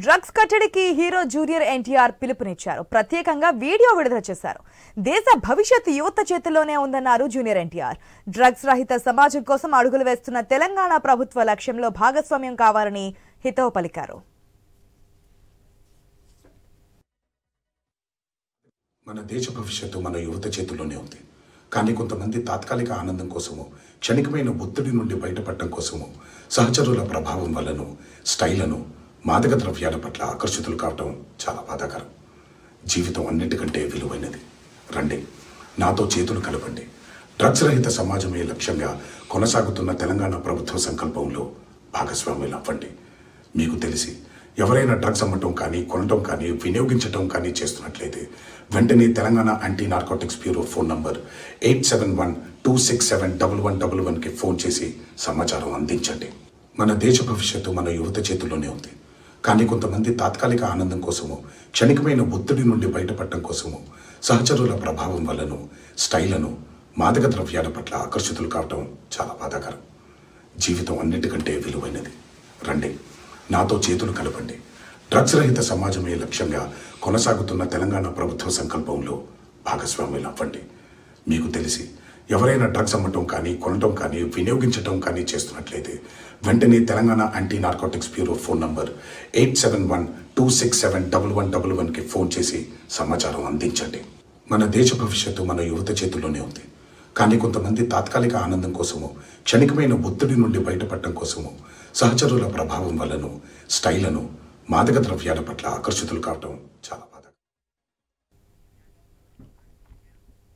Drugs కట్టడికి hero junior NTR పిలుపునిచ్చారు. ప్రత్యేకంగా వీడియో విడుదల చేశారు. దేశ భవిష్యత్తు యువత చేతుల్లోనే ఉందన్నారు జూనియర్ ఎన్టీఆర్. డ్రగ్స్ రహిత సమాజం కోసం అడుగులు వేస్తున్న తెలంగాణ ప్రభుత్వ లక్ష్యంలో భాగస్వామ్యం కావాలని హితవు పలికారు. మన దేశ భవిష్యత్తు మన యువత చేతుల్లోనే ఉంది. కానీ కొంతమంది తాత్కాలిక ఆనందం కోసము, క్షణికమైన ఒత్తిడి నుండి బయటపడటం కోసము, సహచరుల ప్రభావం వల్లను, స్టైలను, మాదక ద్రవ్యాల పట్ల ఆకర్షితులు కావటం చాలా బాధాకరం. జీవితం అన్నిటికంటే విలువైనది. రండి, నాతో చేతులు కలపండి. డ్రగ్స్ రహిత సమాజమే లక్ష్యంగా కొనసాగుతున్న తెలంగాణ ప్రభుత్వ సంకల్పంలో భాగస్వాములు అవ్వండి. మీకు తెలిసి ఎవరైనా డ్రగ్స్ అమ్మటం కానీ, కొనటం కానీ, వినియోగించటం కానీ చేస్తున్నట్లయితే వెంటనే Telangana anti narcotics bureau phone number 8712671111కి ఫోన్ చేసి సమాచారం అందించండి. మన దేశ భవిష్యత్తు మన యువత చేతుల్లోనే ఉంది. కానీ కొంతమంది తాత్కాలిక ఆనందం కోసము, క్షణికమైన ఒత్తిడి నుండి బయటపడటం కోసము, సహచరుల ప్రభావం వల్లను, స్టైలను, మాదక ద్రవ్యాల పట్ల ఆకర్షితులు కావటం చాలా బాధాకరం. జీవితం అన్నిటికంటే విలువైనది. రండి, నాతో చేతులు కలపండి. డ్రగ్స్ రహిత సమాజమే లక్ష్యంగా కొనసాగుతున్న తెలంగాణ ప్రభుత్వ సంకల్పంలో భాగస్వాములు అవ్వండి. మీకు తెలిసి ఎవరైనా డ్రగ్స్ అమ్మటం కానీ, కొనటం కానీ, వినియోగించటం కానీ చేస్తున్నట్లయితే వెంటనే Telangana anti narcotics bureau phone number 8712671111కి ఫోన్ చేసి సమాచారం అందించండి. మన దేశ భవిష్యత్తు మన యువత చేతుల్లోనే ఉంది. కానీ కొంతమంది తాత్కాలిక ఆనందం కోసము, క్షణికమైన ఒత్తిడి నుండి బయటపడటం కోసము, సహచరుల ప్రభావం వల్లను, స్టైలను, మాదక ద్రవ్యాల పట్ల ఆకర్షితులు కావటం చాలా